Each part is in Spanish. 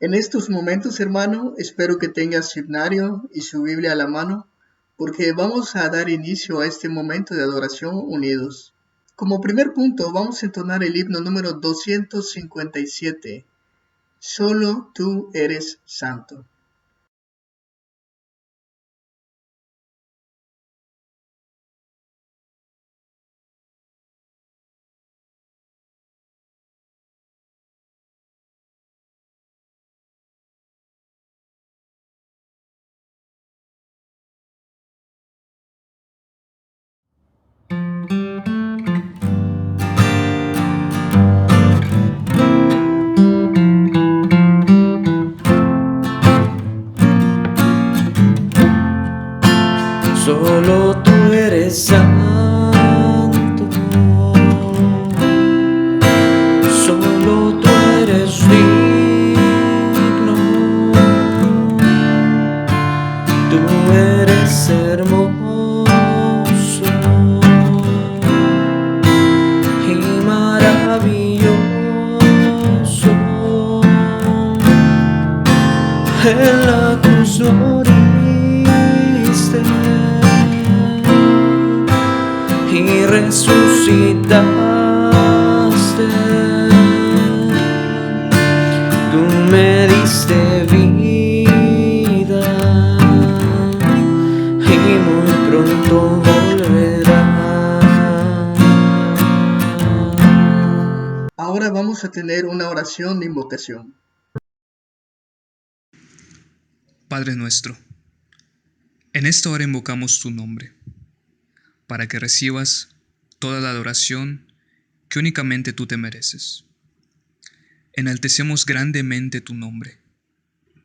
En estos momentos, hermano, espero que tengas su himnario y su Biblia a la mano, porque vamos a dar inicio a este momento de adoración unidos. Como primer punto, vamos a entonar el himno número 257. Solo tú eres santo. Solo tú eres santo, solo tú eres digno, tú eres hermoso y maravilloso. En la cruz moriste y resucitaste, tú me diste vida y muy pronto volverás. Ahora vamos a tener una oración de invocación. Padre nuestro, en esta hora invocamos tu nombre, para que recibas toda la adoración que únicamente tú te mereces. Enaltecemos grandemente tu nombre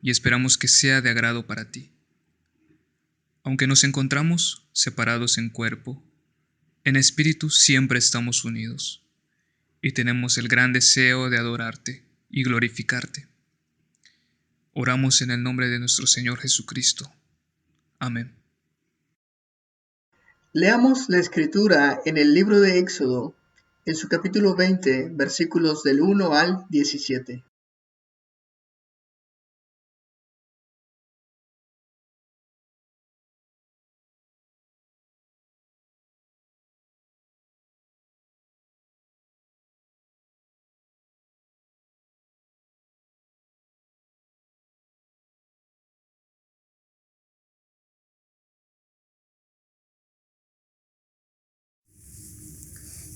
y esperamos que sea de agrado para ti. Aunque nos encontramos separados en cuerpo, en espíritu siempre estamos unidos y tenemos el gran deseo de adorarte y glorificarte. Oramos en el nombre de nuestro Señor Jesucristo. Amén. Leamos la escritura en el libro de Éxodo, en su capítulo 20, versículos del 1 al 17.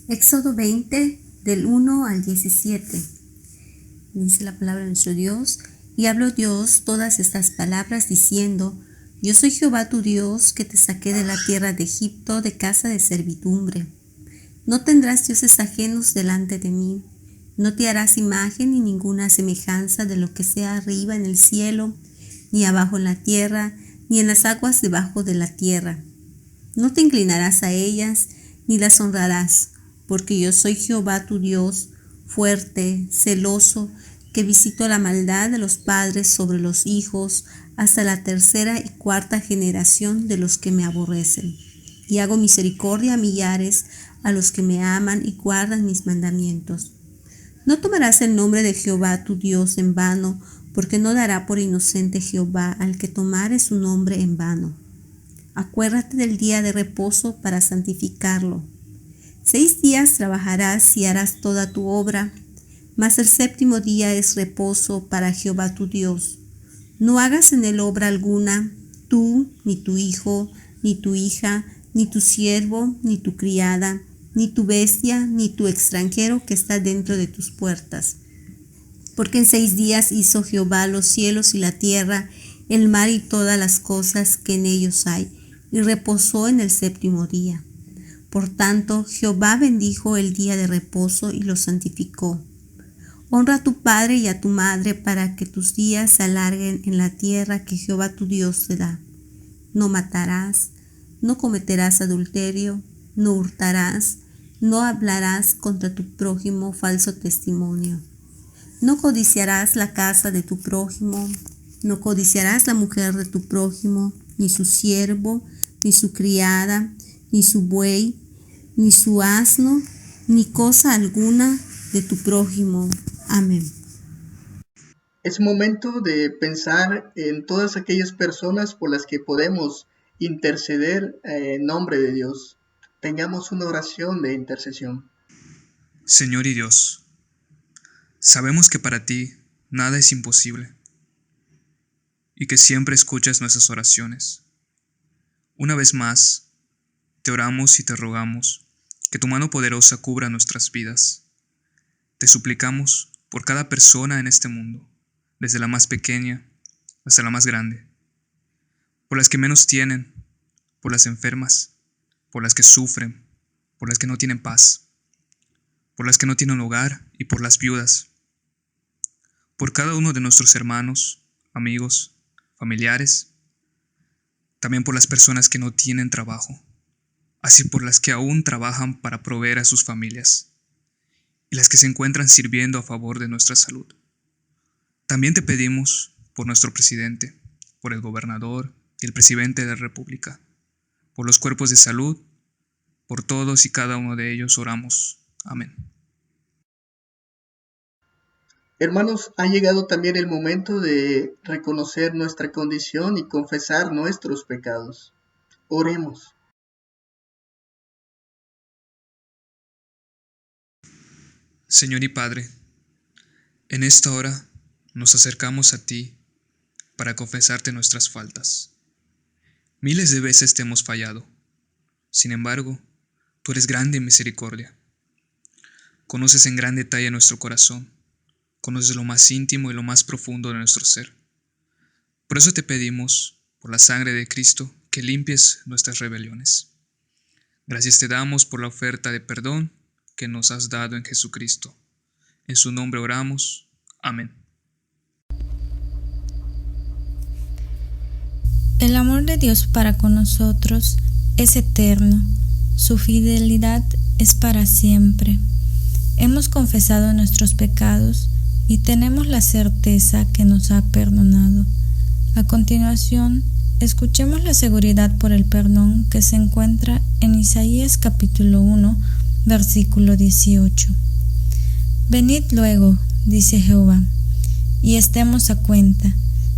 Éxodo 20, del 1 al 17. Dice la palabra de nuestro Dios: Y habló Dios todas estas palabras diciendo: Yo soy Jehová tu Dios, que te saqué de la tierra de Egipto, de casa de servidumbre. No tendrás dioses ajenos delante de mí. No te harás imagen ni ninguna semejanza de lo que sea arriba en el cielo, ni abajo en la tierra, ni en las aguas debajo de la tierra. No te inclinarás a ellas, ni las honrarás, porque yo soy Jehová tu Dios, fuerte, celoso, que visito la maldad de los padres sobre los hijos, hasta la tercera y cuarta generación de los que me aborrecen. Y hago misericordia a millares, a los que me aman y guardan mis mandamientos. No tomarás el nombre de Jehová tu Dios en vano, porque no dará por inocente Jehová al que tomare su nombre en vano. Acuérdate del día de reposo para santificarlo. 6 días trabajarás y harás toda tu obra, mas el séptimo día es reposo para Jehová tu Dios. No hagas en él obra alguna, tú, ni tu hijo, ni tu hija, ni tu siervo, ni tu criada, ni tu bestia, ni tu extranjero que está dentro de tus puertas. Porque en 6 días hizo Jehová los cielos y la tierra, el mar y todas las cosas que en ellos hay, y reposó en el séptimo día. Por tanto, Jehová bendijo el día de reposo y lo santificó. Honra a tu padre y a tu madre, para que tus días se alarguen en la tierra que Jehová tu Dios te da. No matarás, no cometerás adulterio, no hurtarás, no hablarás contra tu prójimo falso testimonio. No codiciarás la casa de tu prójimo, no codiciarás la mujer de tu prójimo, ni su siervo, ni su criada, ni su buey, ni su asno, ni cosa alguna de tu prójimo. Amén. Es momento de pensar en todas aquellas personas por las que podemos interceder en nombre de Dios. Tengamos una oración de intercesión. Señor y Dios, sabemos que para ti nada es imposible y que siempre escuchas nuestras oraciones. Una vez más, te oramos y te rogamos que tu mano poderosa cubra nuestras vidas. Te suplicamos por cada persona en este mundo, desde la más pequeña hasta la más grande, por las que menos tienen, por las enfermas, por las que sufren, por las que no tienen paz, por las que no tienen hogar y por las viudas, por cada uno de nuestros hermanos, amigos, familiares, también por las personas que no tienen trabajo, así por las que aún trabajan para proveer a sus familias y las que se encuentran sirviendo a favor de nuestra salud. También te pedimos por nuestro presidente, por el gobernador y el presidente de la República, por los cuerpos de salud, por todos y cada uno de ellos oramos. Amén. Hermanos, ha llegado también el momento de reconocer nuestra condición y confesar nuestros pecados. Oremos. Señor y Padre, en esta hora nos acercamos a ti para confesarte nuestras faltas. Miles de veces te hemos fallado. Sin embargo, tú eres grande en misericordia. Conoces en gran detalle nuestro corazón. Conoces lo más íntimo y lo más profundo de nuestro ser. Por eso te pedimos, por la sangre de Cristo, que limpies nuestras rebeliones. Gracias te damos por la oferta de perdón que nos has dado en Jesucristo. En su nombre oramos. Amén. El amor de Dios para con nosotros es eterno, su fidelidad es para siempre. Hemos confesado nuestros pecados y tenemos la certeza que nos ha perdonado. A continuación, escuchemos la seguridad por el perdón que se encuentra en Isaías capítulo 1, versículo 18. Venid luego, dice Jehová, y estemos a cuenta.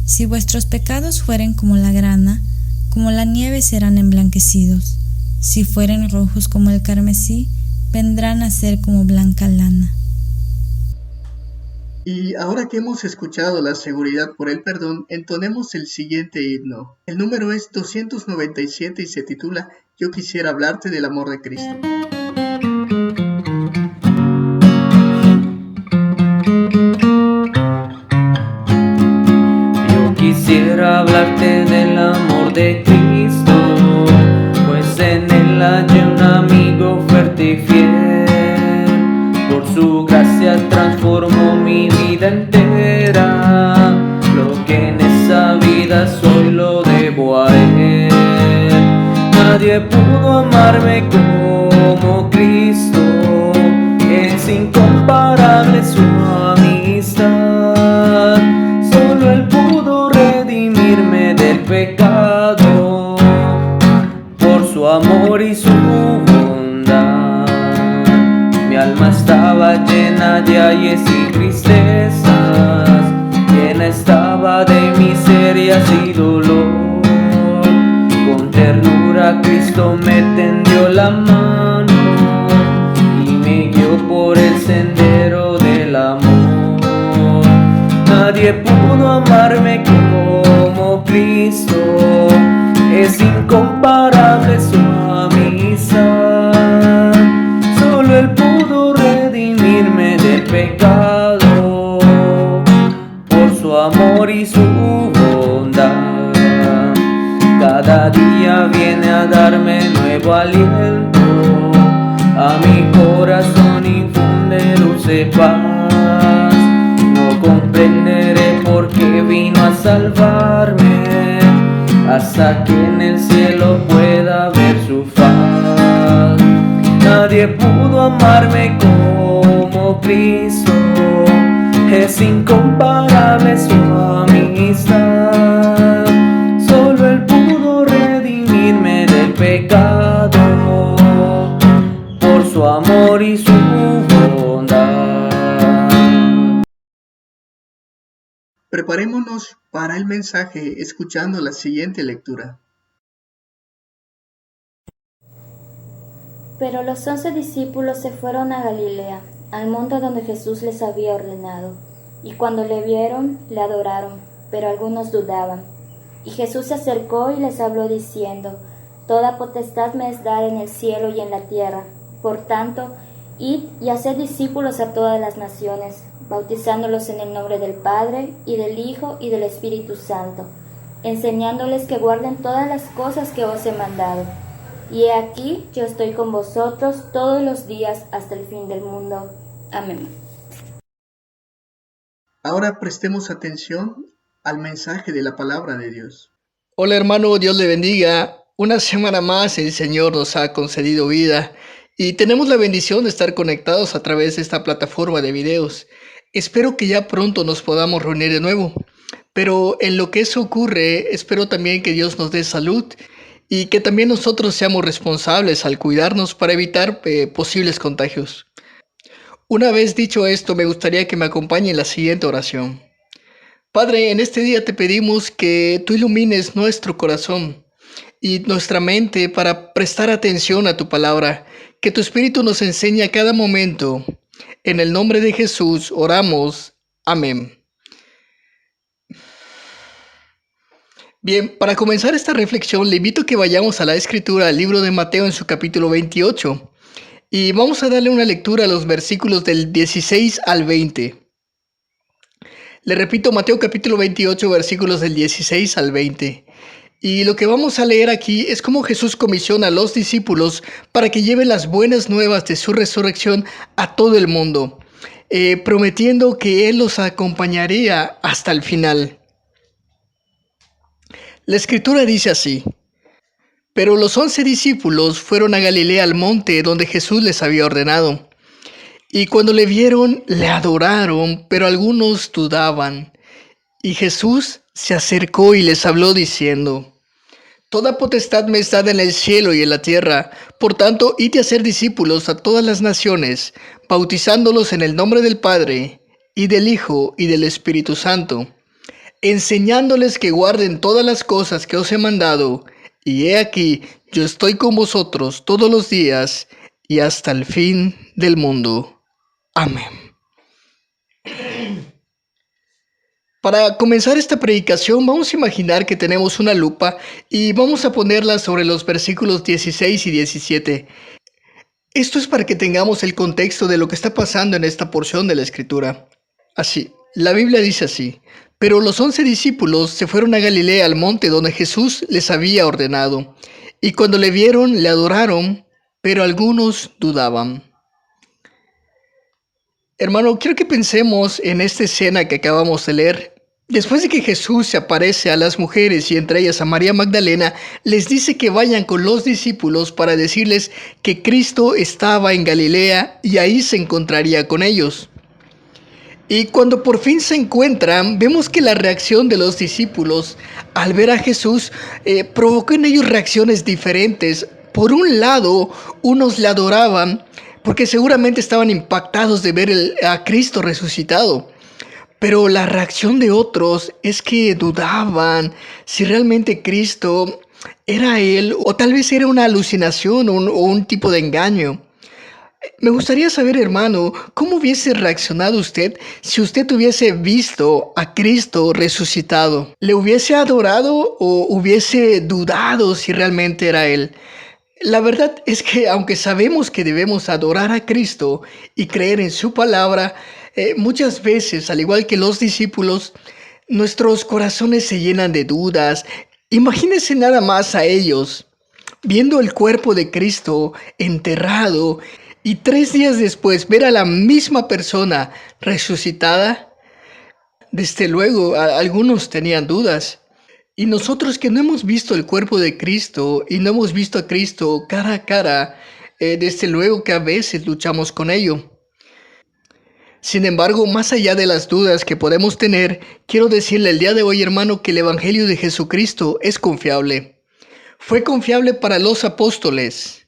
Si vuestros pecados fueren como la grana, como la nieve serán emblanquecidos. Si fueren rojos como el carmesí, vendrán a ser como blanca lana. Y ahora que hemos escuchado la seguridad por el perdón, entonemos el siguiente himno. El número es 297 y se titula Yo quisiera hablarte del amor de Cristo. Quisiera hablarte del amor de Cristo, pues en él hallé un amigo fuerte y fiel. Por su gracia transformó mi vida entera. Lo que en esa vida soy lo debo a él. Nadie pudo amarme como Cristo. Es incomparable su amistad. Solo él pudo redimirme del pecado por su amor y su bondad. Mi alma estaba llena de ayes y tristezas, llena estaba de miserias y dolor. Con ternura Cristo me tendió la mano y me guió por el sendero del amor. Nadie pudo amarme como Cristo, es incomparable su amistad. Solo él pudo redimirme del pecado por su amor y su bondad. Cada día viene a darme nuevo aliento, a mi corazón infunde dulce paz. No comprenderé por qué vino a salvarme, hasta que en el cielo pueda ver su faz. Nadie pudo amarme como Cristo, es incomparable su amistad. Solo él pudo redimirme del pecado por su amor y su bondad. Preparémonos para el mensaje escuchando la siguiente lectura. Pero los 11 discípulos se fueron a Galilea, al monte donde Jesús les había ordenado. Y cuando le vieron, le adoraron, pero algunos dudaban. Y Jesús se acercó y les habló diciendo: Toda potestad me es dada en el cielo y en la tierra. Por tanto, id y haced discípulos a todas las naciones, bautizándolos en el nombre del Padre, y del Hijo, y del Espíritu Santo, enseñándoles que guarden todas las cosas que os he mandado. Y he aquí, yo estoy con vosotros todos los días hasta el fin del mundo. Amén. Ahora prestemos atención al mensaje de la palabra de Dios. Hola hermano, Dios le bendiga. Una semana más el Señor nos ha concedido vida y tenemos la bendición de estar conectados a través de esta plataforma de videos. Espero que ya pronto nos podamos reunir de nuevo, pero en lo que eso ocurre, espero también que Dios nos dé salud y que también nosotros seamos responsables al cuidarnos para evitar posibles contagios. Una vez dicho esto, me gustaría que me acompañe en la siguiente oración. Padre, en este día te pedimos que tú ilumines nuestro corazón y nuestra mente para prestar atención a tu palabra, que tu Espíritu nos enseñe a cada momento. En el nombre de Jesús oramos. Amén. Bien, para comenzar esta reflexión le invito a que vayamos a la Escritura, al libro de Mateo en su capítulo 28, y vamos a darle una lectura a los versículos del 16 al 20. Le repito, Mateo capítulo 28, versículos del 16 al 20. Y lo que vamos a leer aquí es cómo Jesús comisiona a los discípulos para que lleven las buenas nuevas de su resurrección a todo el mundo, prometiendo que Él los acompañaría hasta el final. La Escritura dice así: Pero los 11 discípulos fueron a Galilea al monte donde Jesús les había ordenado. Y cuando le vieron, le adoraron, pero algunos dudaban. Y Jesús se acercó y les habló diciendo: Toda potestad me es dada en el cielo y en la tierra. Por tanto, id a hacer discípulos a todas las naciones, bautizándolos en el nombre del Padre, y del Hijo, y del Espíritu Santo, enseñándoles que guarden todas las cosas que os he mandado. Y he aquí, yo estoy con vosotros todos los días, y hasta el fin del mundo. Amén. Para comenzar esta predicación vamos a imaginar que tenemos una lupa y vamos a ponerla sobre los versículos 16 y 17. Esto es para que tengamos el contexto de lo que está pasando en esta porción de la Escritura. Así, la Biblia dice así: Pero los 11 discípulos se fueron a Galilea al monte donde Jesús les había ordenado. Y cuando le vieron, le adoraron, pero algunos dudaban. Hermano, quiero que pensemos en esta escena que acabamos de leer. Después de que Jesús se aparece a las mujeres y entre ellas a María Magdalena, les dice que vayan con los discípulos para decirles que Cristo estaba en Galilea y ahí se encontraría con ellos. Y cuando por fin se encuentran, vemos que la reacción de los discípulos al ver a Jesús provocó en ellos reacciones diferentes. Por un lado, unos le adoraban porque seguramente estaban impactados de ver a Cristo resucitado. Pero la reacción de otros es que dudaban si realmente Cristo era Él o tal vez era una alucinación o un tipo de engaño. Me gustaría saber, hermano, ¿cómo hubiese reaccionado usted si usted hubiese visto a Cristo resucitado? ¿Le hubiese adorado o hubiese dudado si realmente era Él? La verdad es que aunque sabemos que debemos adorar a Cristo y creer en su palabra, muchas veces, al igual que los discípulos, nuestros corazones se llenan de dudas. Imagínense nada más a ellos, viendo el cuerpo de Cristo enterrado y 3 días después ver a la misma persona resucitada. Desde luego, algunos tenían dudas. Y nosotros que no hemos visto el cuerpo de Cristo y no hemos visto a Cristo cara a cara, desde luego que a veces luchamos con ello. Sin embargo, más allá de las dudas que podemos tener, quiero decirle el día de hoy, hermano, que el Evangelio de Jesucristo es confiable. Fue confiable para los apóstoles.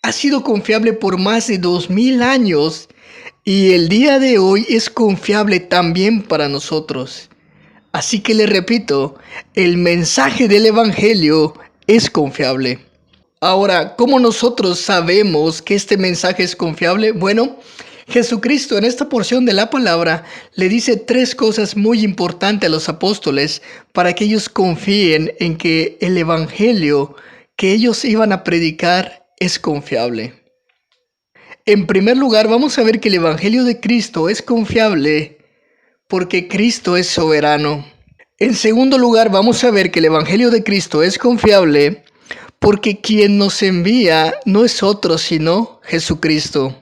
Ha sido confiable por más de 2000 años y el día de hoy es confiable también para nosotros. Así que le repito, el mensaje del Evangelio es confiable. Ahora, ¿cómo nosotros sabemos que este mensaje es confiable? Bueno, Jesucristo en esta porción de la palabra le dice 3 cosas muy importantes a los apóstoles para que ellos confíen en que el Evangelio que ellos iban a predicar es confiable. En primer lugar, vamos a ver que el Evangelio de Cristo es confiable porque Cristo es soberano. En segundo lugar, vamos a ver que el Evangelio de Cristo es confiable porque quien nos envía no es otro sino Jesucristo.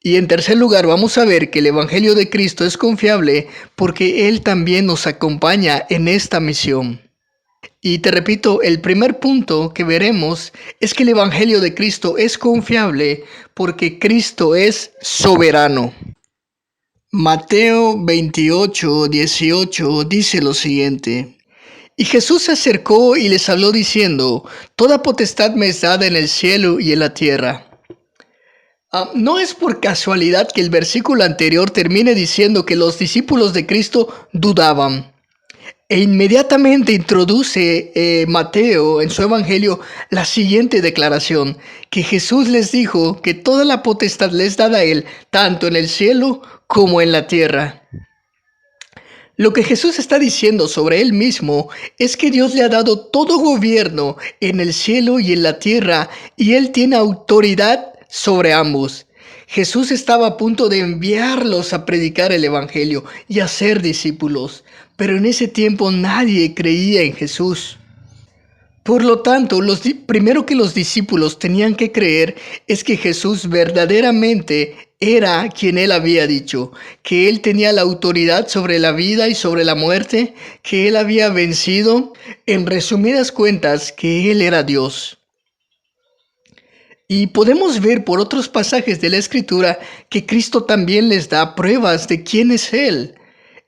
Y en tercer lugar, vamos a ver que el Evangelio de Cristo es confiable porque Él también nos acompaña en esta misión. Y te repito, el primer punto que veremos es que el Evangelio de Cristo es confiable porque Cristo es soberano. Mateo 28:18 dice lo siguiente: Y Jesús se acercó y les habló diciendo: Toda potestad me es dada en el cielo y en la tierra. No es por casualidad que el versículo anterior termine diciendo que los discípulos de Cristo dudaban. E inmediatamente introduce Mateo en su evangelio la siguiente declaración, que Jesús les dijo que toda la potestad les dada a Él, tanto en el cielo como en la tierra. Lo que Jesús está diciendo sobre Él mismo es que Dios le ha dado todo gobierno en el cielo y en la tierra, y Él tiene autoridad sobre ambos. Jesús estaba a punto de enviarlos a predicar el Evangelio y a ser discípulos, pero en ese tiempo nadie creía en Jesús. Por lo tanto, primero que los discípulos tenían que creer es que Jesús verdaderamente era quien Él había dicho, que Él tenía la autoridad sobre la vida y sobre la muerte, que Él había vencido, en resumidas cuentas, que Él era Dios. Y podemos ver por otros pasajes de la Escritura que Cristo también les da pruebas de quién es Él.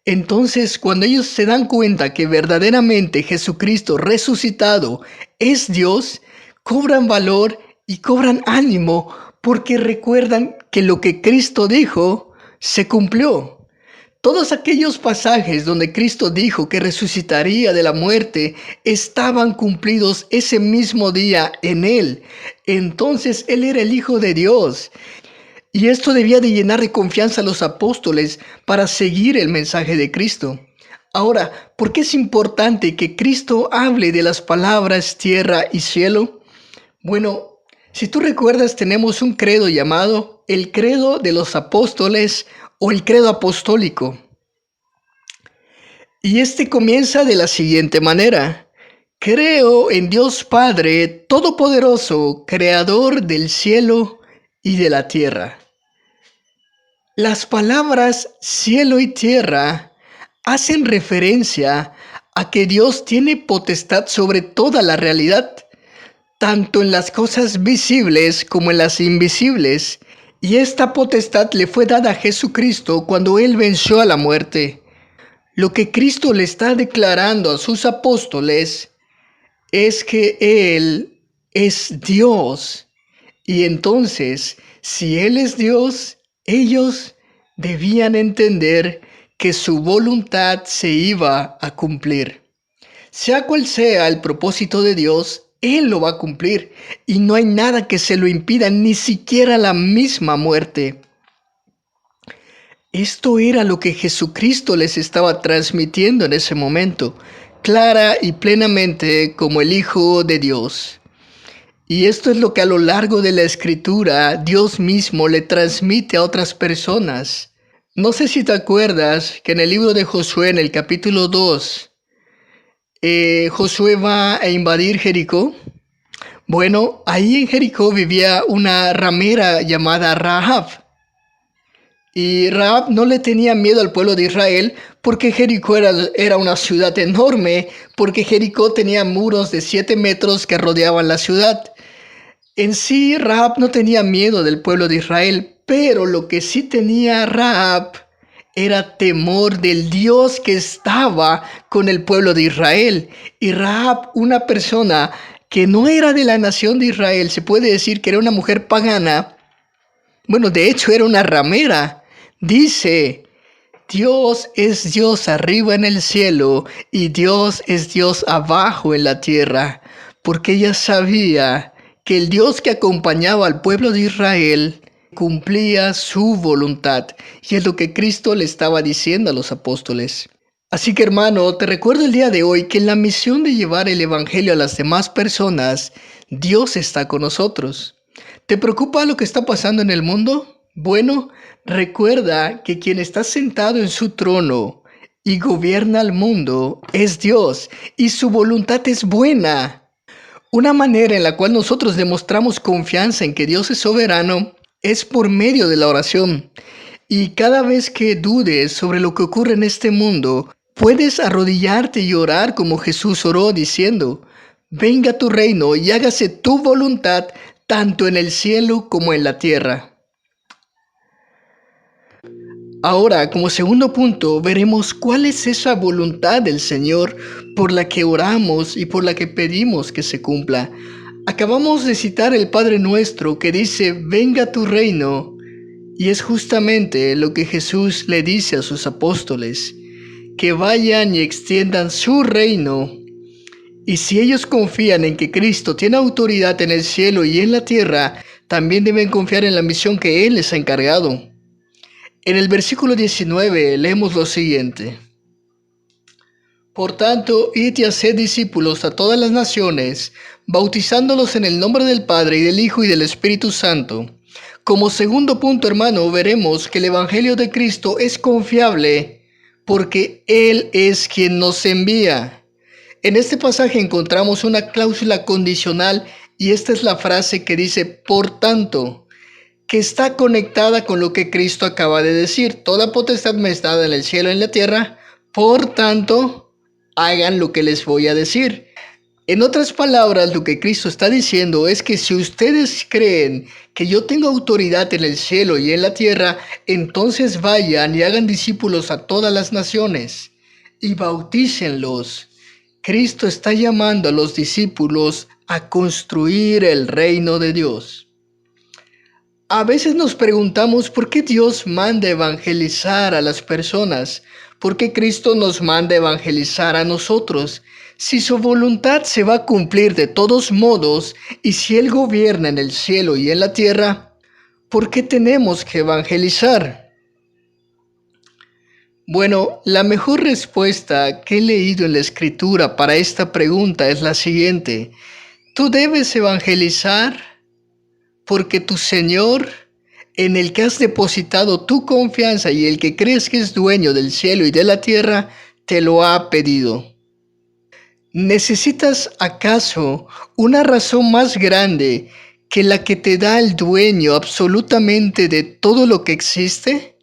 Entonces, cuando ellos se dan cuenta que verdaderamente Jesucristo resucitado es Dios, cobran valor y cobran ánimo porque recuerdan que lo que Cristo dijo se cumplió. Todos aquellos pasajes donde Cristo dijo que resucitaría de la muerte estaban cumplidos ese mismo día en Él. Entonces Él era el Hijo de Dios. Y esto debía de llenar de confianza a los apóstoles para seguir el mensaje de Cristo. Ahora, ¿por qué es importante que Cristo hable de las palabras tierra y cielo? Bueno, si tú recuerdas, tenemos un credo llamado el credo de los apóstoles o el credo apostólico. Y este comienza de la siguiente manera: creo en Dios Padre Todopoderoso, Creador del cielo y de la tierra. Las palabras cielo y tierra hacen referencia a que Dios tiene potestad sobre toda la realidad, tanto en las cosas visibles como en las invisibles, y esta potestad le fue dada a Jesucristo cuando Él venció a la muerte. Lo que Cristo le está declarando a sus apóstoles es que Él es Dios, y entonces, si Él es Dios, ellos debían entender que su voluntad se iba a cumplir. Sea cual sea el propósito de Dios, Él lo va a cumplir y no hay nada que se lo impida, ni siquiera la misma muerte. Esto era lo que Jesucristo les estaba transmitiendo en ese momento, clara y plenamente como el Hijo de Dios. Y esto es lo que a lo largo de la Escritura Dios mismo le transmite a otras personas. No sé si te acuerdas que en el libro de Josué, en el capítulo 2, Josué va a invadir Jericó. Bueno, ahí en Jericó vivía una ramera llamada Rahab. Y Rahab no le tenía miedo al pueblo de Israel porque Jericó era una ciudad enorme, porque Jericó tenía muros de 7 metros que rodeaban la ciudad. En sí, Rahab no tenía miedo del pueblo de Israel, pero lo que sí tenía Rahab era temor del Dios que estaba con el pueblo de Israel. Y Rahab, una persona que no era de la nación de Israel, se puede decir que era una mujer pagana. Bueno, de hecho era una ramera. Dice Dios es Dios arriba en el cielo y Dios es Dios abajo en la tierra, porque ella sabía que el Dios que acompañaba al pueblo de Israel cumplía su voluntad, y es lo que Cristo le estaba diciendo a los apóstoles. Así que, hermano, te recuerdo el día de hoy que en la misión de llevar el evangelio a las demás personas, Dios está con nosotros. ¿Te preocupa lo que está pasando en el mundo? Bueno, recuerda que quien está sentado en su trono y gobierna el mundo es Dios, y su voluntad es buena. Una manera en la cual nosotros demostramos confianza en que Dios es soberano es por medio de la oración. Y cada vez que dudes sobre lo que ocurre en este mundo, puedes arrodillarte y orar como Jesús oró diciendo: venga tu reino y hágase tu voluntad tanto en el cielo como en la tierra. Ahora, como segundo punto, veremos cuál es esa voluntad del Señor por la que oramos y por la que pedimos que se cumpla. Acabamos de citar el Padre Nuestro que dice: venga tu reino, y es justamente lo que Jesús le dice a sus apóstoles, que vayan y extiendan su reino. Y si ellos confían en que Cristo tiene autoridad en el cielo y en la tierra, también deben confiar en la misión que Él les ha encargado. En el versículo 19 leemos lo siguiente: por tanto, id y haced discípulos a todas las naciones, bautizándolos en el nombre del Padre y del Hijo y del Espíritu Santo. Como segundo punto, hermano, veremos que el Evangelio de Cristo es confiable porque Él es quien nos envía. En este pasaje encontramos una cláusula condicional y esta es la frase que dice por tanto, que está conectada con lo que Cristo acaba de decir. Toda potestad me es dada en el cielo y en la tierra, por tanto, hagan lo que les voy a decir. En otras palabras, lo que Cristo está diciendo es que si ustedes creen que yo tengo autoridad en el cielo y en la tierra, entonces vayan y hagan discípulos a todas las naciones y bautícenlos. Cristo está llamando a los discípulos a construir el reino de Dios. A veces nos preguntamos por qué Dios manda evangelizar a las personas, por qué Cristo nos manda evangelizar a nosotros, si su voluntad se va a cumplir de todos modos y si Él gobierna en el cielo y en la tierra, ¿por qué tenemos que evangelizar? Bueno, la mejor respuesta que he leído en la Escritura para esta pregunta es la siguiente: tú debes evangelizar porque tu Señor, en el que has depositado tu confianza y el que crees que es dueño del cielo y de la tierra, te lo ha pedido. ¿Necesitas acaso una razón más grande que la que te da el dueño absolutamente de todo lo que existe?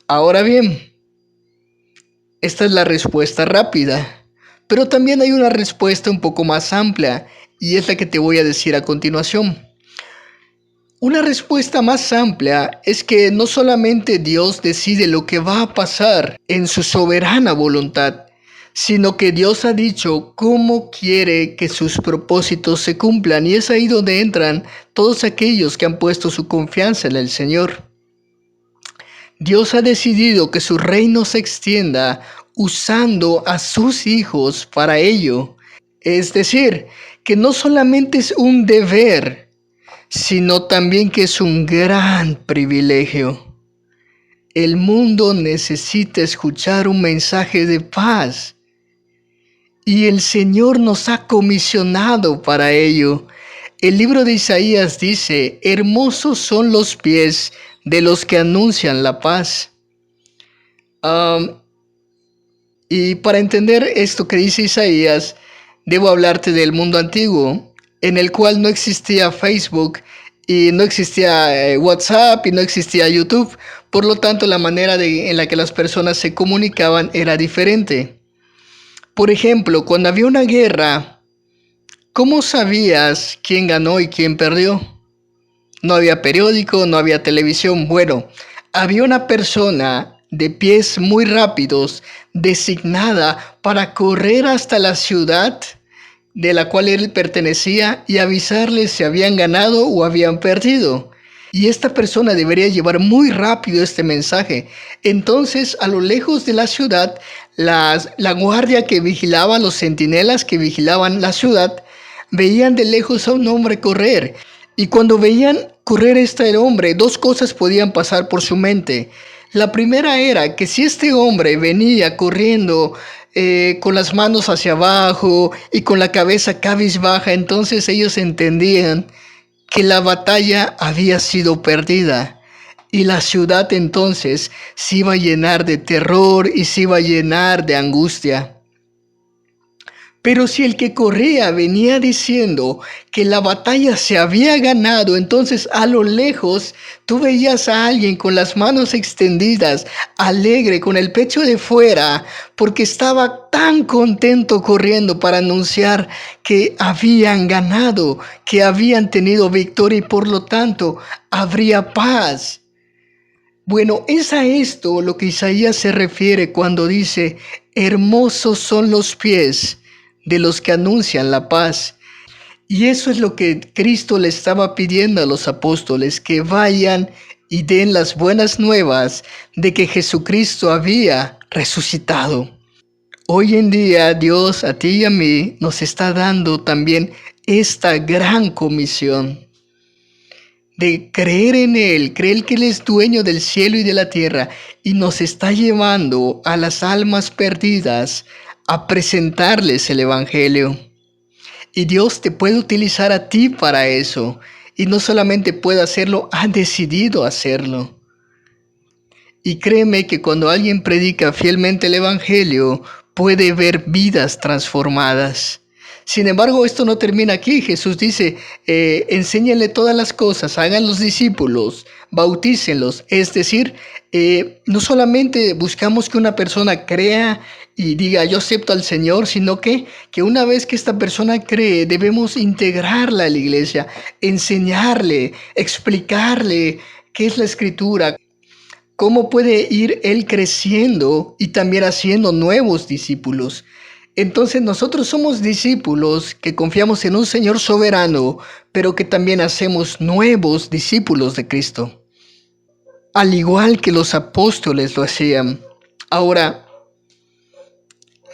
Ahora bien, esta es la respuesta rápida, pero también hay una respuesta un poco más amplia, y es la que te voy a decir a continuación. Una respuesta más amplia es que no solamente Dios decide lo que va a pasar en su soberana voluntad, sino que Dios ha dicho cómo quiere que sus propósitos se cumplan, y es ahí donde entran todos aquellos que han puesto su confianza en el Señor. Dios ha decidido que su reino se extienda usando a sus hijos para ello. Es decir, que no solamente es un deber, sino también que es un gran privilegio. El mundo necesita escuchar un mensaje de paz, y el Señor nos ha comisionado para ello. El libro de Isaías dice: hermosos son los pies de los que anuncian la paz. Y para entender esto que dice Isaías, debo hablarte del mundo antiguo, en el cual no existía Facebook y no existía WhatsApp y no existía YouTube. Por lo tanto, la manera en la que las personas se comunicaban era diferente. Por ejemplo, cuando había una guerra, ¿cómo sabías quién ganó y quién perdió? No había periódico, no había televisión. Bueno, había una persona de pies muy rápidos, designada para correr hasta la ciudad de la cual él pertenecía y avisarles si habían ganado o habían perdido. y esta persona debería llevar muy rápido este mensaje. Entonces, a lo lejos de la ciudad, la guardia que vigilaba, los centinelas que vigilaban la ciudad, veían de lejos a un hombre correr. Y cuando veían correr este hombre, dos cosas podían pasar por su mente. La primera era que si este hombre venía corriendo con las manos hacia abajo y con la cabeza cabizbaja, entonces ellos entendían que la batalla había sido perdida. Y la ciudad entonces se iba a llenar de terror y se iba a llenar de angustia. Pero si el que corría venía diciendo que la batalla se había ganado, entonces a lo lejos tú veías a alguien con las manos extendidas, alegre, con el pecho de fuera, porque estaba tan contento corriendo para anunciar que habían ganado, que habían tenido victoria y por lo tanto habría paz. Bueno, es a esto lo que Isaías se refiere cuando dice, hermosos son los pies de los que anuncian la paz. Y eso es lo que Cristo le estaba pidiendo a los apóstoles, que vayan y den las buenas nuevas de que Jesucristo había resucitado. Hoy en día Dios a ti y a mí nos está dando también esta gran comisión de creer en Él, creer que Él es dueño del cielo y de la tierra y nos está llevando a las almas perdidas a presentarles el Evangelio. Y Dios te puede utilizar a ti para eso. Y no solamente puede hacerlo, ha decidido hacerlo. Y créeme que cuando alguien predica fielmente el Evangelio, puede ver vidas transformadas. Sin embargo, esto no termina aquí. Jesús dice, enséñenle todas las cosas, hagan los discípulos, bautícenlos. Es decir, no solamente buscamos que una persona crea y diga yo acepto al Señor, sino que una vez que esta persona cree, debemos integrarla a la iglesia, enseñarle, explicarle qué es la Escritura, cómo puede ir él creciendo y también haciendo nuevos discípulos. Entonces nosotros somos discípulos que confiamos en un Señor soberano, pero que también hacemos nuevos discípulos de Cristo, al igual que los apóstoles lo hacían. Ahora,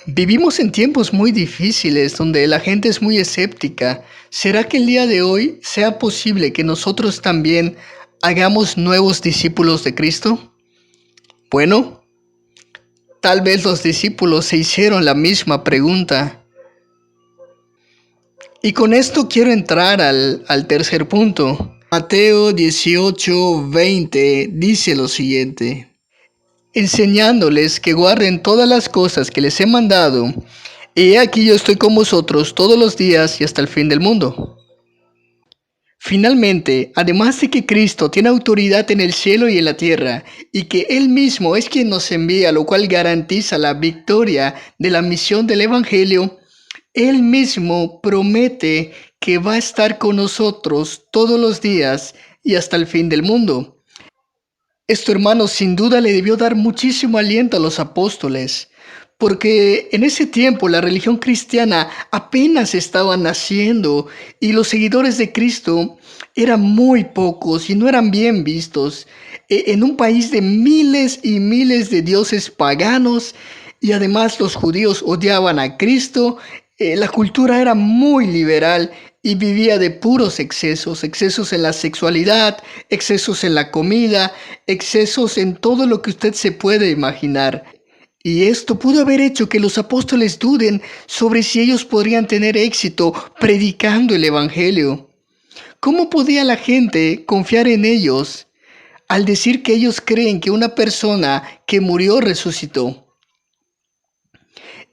vivimos en tiempos muy difíciles donde la gente es muy escéptica. ¿Será que el día de hoy sea posible que nosotros también hagamos nuevos discípulos de Cristo? Bueno, tal vez los discípulos se hicieron la misma pregunta. Y con esto quiero entrar al tercer punto. Mateo 18:20 dice lo siguiente: enseñándoles que guarden todas las cosas que les he mandado, y he aquí yo estoy con vosotros todos los días y hasta el fin del mundo. Finalmente, además de que Cristo tiene autoridad en el cielo y en la tierra, y que Él mismo es quien nos envía, lo cual garantiza la victoria de la misión del Evangelio, Él mismo promete que va a estar con nosotros todos los días y hasta el fin del mundo. Esto, hermanos, sin duda le debió dar muchísimo aliento a los apóstoles, porque en ese tiempo la religión cristiana apenas estaba naciendo y los seguidores de Cristo eran muy pocos y no eran bien vistos. En un país de miles y miles de dioses paganos, y además los judíos odiaban a Cristo, la cultura era muy liberal y vivía de puros excesos, excesos en la sexualidad, excesos en la comida, excesos en todo lo que usted se puede imaginar. Y esto pudo haber hecho que los apóstoles duden sobre si ellos podrían tener éxito predicando el Evangelio. ¿Cómo podía la gente confiar en ellos al decir que ellos creen que una persona que murió resucitó?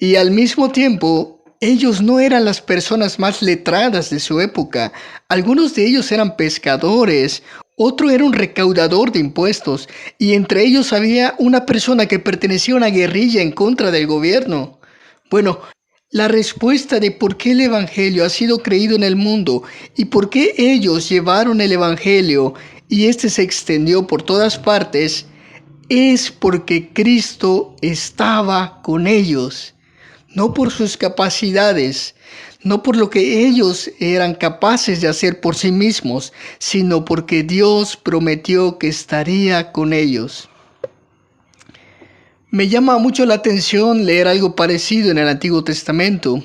Y al mismo tiempo, ellos no eran las personas más letradas de su época. Algunos de ellos eran pescadores, otro era un recaudador de impuestos, y entre ellos había una persona que pertenecía a una guerrilla en contra del gobierno. Bueno, la respuesta de por qué el Evangelio ha sido creído en el mundo y por qué ellos llevaron el Evangelio y este se extendió por todas partes es porque Cristo estaba con ellos. No por sus capacidades, no por lo que ellos eran capaces de hacer por sí mismos, sino porque Dios prometió que estaría con ellos. Me llama mucho la atención leer algo parecido en el Antiguo Testamento.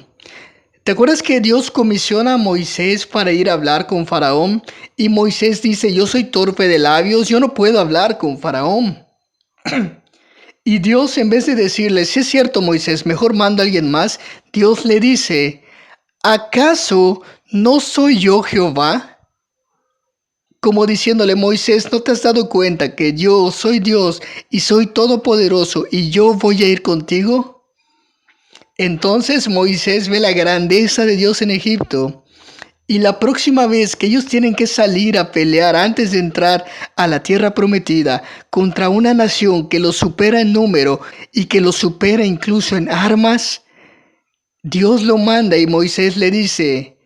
¿Te acuerdas que Dios comisiona a Moisés para ir a hablar con Faraón? Y Moisés dice, yo soy torpe de labios, yo no puedo hablar con Faraón. Y Dios, en vez de decirle, sí es cierto Moisés, mejor manda a alguien más, Dios le dice, ¿acaso no soy yo Jehová? Como diciéndole, Moisés, ¿no te has dado cuenta que yo soy Dios y soy todopoderoso y yo voy a ir contigo? Entonces Moisés ve la grandeza de Dios en Egipto. Y la próxima vez que ellos tienen que salir a pelear antes de entrar a la tierra prometida contra una nación que los supera en número y que los supera incluso en armas, Dios lo manda y Moisés le dice,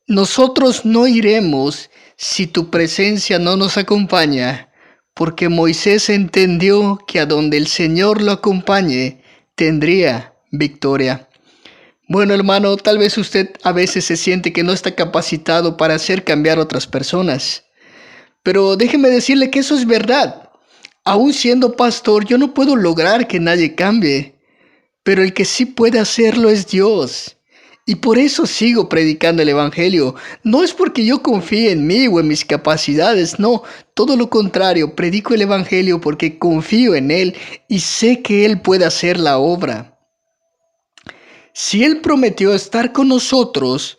nosotros no iremos si tu presencia no nos acompaña, porque Moisés entendió que a donde el Señor lo acompañe, tendría victoria. Bueno, hermano, tal vez usted a veces se siente que no está capacitado para hacer cambiar a otras personas. Pero déjeme decirle que eso es verdad. Aún siendo pastor, yo no puedo lograr que nadie cambie. Pero el que sí puede hacerlo es Dios. Y por eso sigo predicando el Evangelio. No es porque yo confíe en mí o en mis capacidades, no. Todo lo contrario, predico el Evangelio porque confío en Él y sé que Él puede hacer la obra. Si Él prometió estar con nosotros,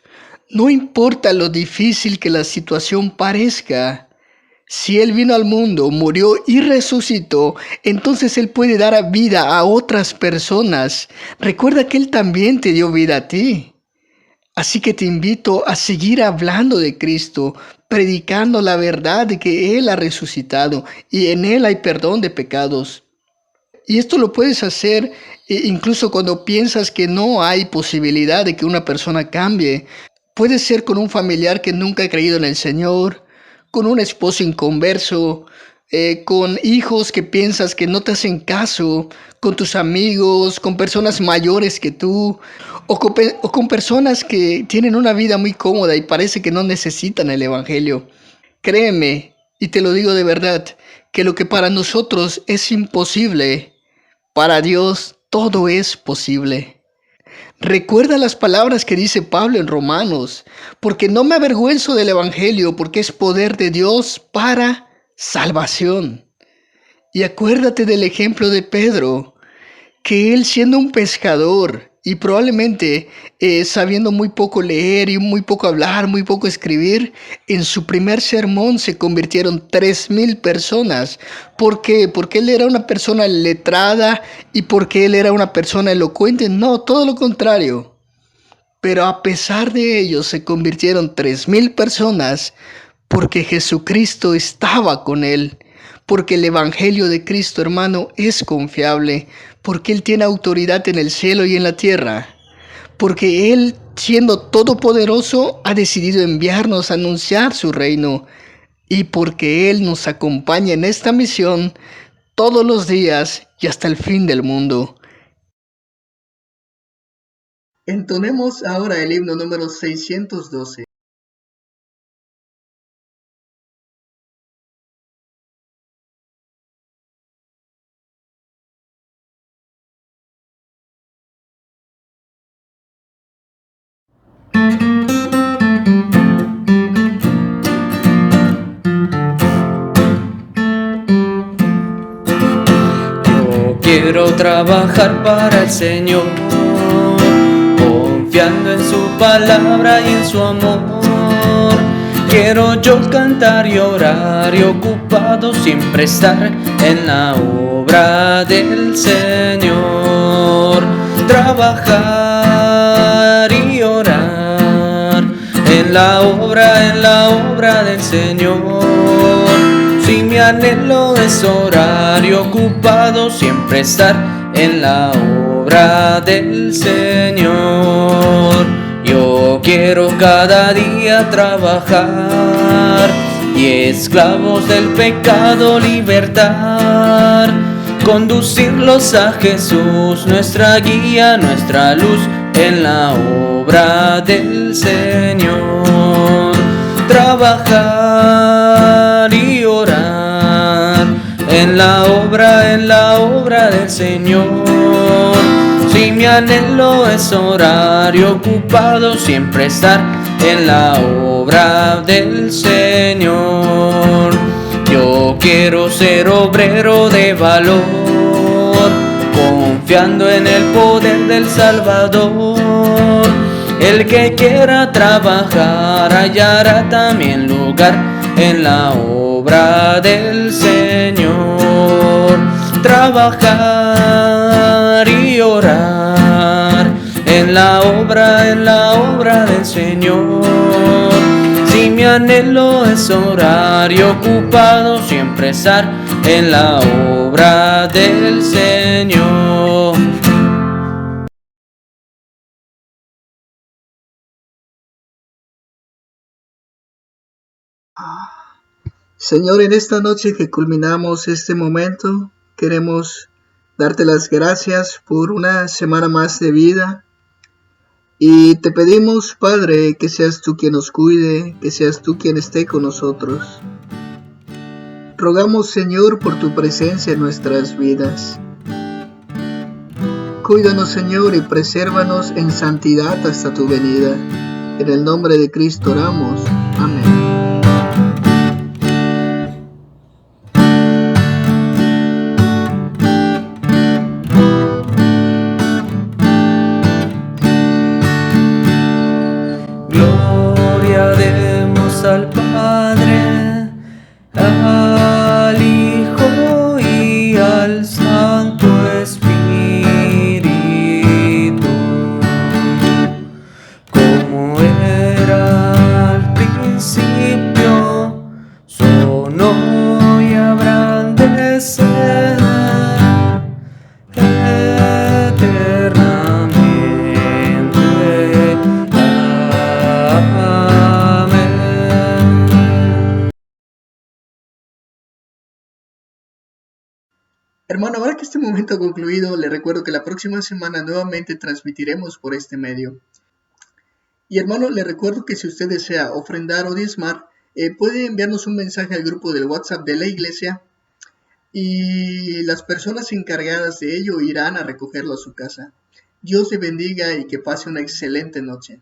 no importa lo difícil que la situación parezca. Si Él vino al mundo, murió y resucitó, entonces Él puede dar vida a otras personas. Recuerda que Él también te dio vida a ti. Así que te invito a seguir hablando de Cristo, predicando la verdad de que Él ha resucitado y en Él hay perdón de pecados. Y esto lo puedes hacer incluso cuando piensas que no hay posibilidad de que una persona cambie. Puede ser con un familiar que nunca ha creído en el Señor, con un esposo inconverso, con hijos que piensas que no te hacen caso, con tus amigos, con personas mayores que tú, o con personas que tienen una vida muy cómoda y parece que no necesitan el Evangelio. Créeme, y te lo digo de verdad, que lo que para nosotros es imposible, para Dios todo es posible. Recuerda las palabras que dice Pablo en Romanos, porque no me avergüenzo del Evangelio, porque es poder de Dios para salvación. Y acuérdate del ejemplo de Pedro, que él siendo un pescador y probablemente sabiendo muy poco leer y muy poco hablar, muy poco escribir, en su primer sermón se convirtieron 3,000 personas. ¿Por qué? ¿Porque él era una persona letrada y porque él era una persona elocuente? No, todo lo contrario. Pero a pesar de ello se convirtieron 3,000 personas porque Jesucristo estaba con él. Porque el Evangelio de Cristo, hermano, es confiable, porque Él tiene autoridad en el cielo y en la tierra, porque Él, siendo todopoderoso, ha decidido enviarnos a anunciar su reino, y porque Él nos acompaña en esta misión todos los días y hasta el fin del mundo. Entonemos ahora el himno número 612. Quiero trabajar para el Señor, confiando en su palabra y en su amor. Quiero yo cantar y orar y ocupado siempre estar en la obra del Señor. Trabajar y orar en la obra del Señor. Si mi anhelo es orar y ocupado siempre estar en la obra del Señor. Yo quiero cada día trabajar y esclavos del pecado libertar, conducirlos a Jesús, nuestra guía, nuestra luz en la obra obra del Señor, trabajar y orar en la obra del Señor. Si mi anhelo es orar y ocupado siempre estar en la obra del Señor. Yo quiero ser obrero de valor, confiando en el poder del Salvador. El que quiera trabajar hallará también lugar en la obra del Señor. Trabajar y orar en la obra del Señor. Si mi anhelo es orar y ocupado siempre estar en la obra del Señor. Señor, en esta noche que culminamos este momento, queremos darte las gracias por una semana más de vida. Y te pedimos, Padre, que seas tú quien nos cuide, que seas tú quien esté con nosotros. Rogamos, Señor, por tu presencia en nuestras vidas. Cuídanos, Señor, y presérvanos en santidad hasta tu venida. En el nombre de Cristo oramos. Amén. Gloria demos al Padre, al Hijo y al Santo Espíritu, como era al principio, son hoy y habrán de ser eternamente. Hermano, ahora que este momento ha concluido, le recuerdo que la próxima semana nuevamente transmitiremos por este medio. Y hermano, le recuerdo que si usted desea ofrendar o diezmar, puede enviarnos un mensaje al grupo del WhatsApp de la iglesia y las personas encargadas de ello irán a recogerlo a su casa. Dios le bendiga y que pase una excelente noche.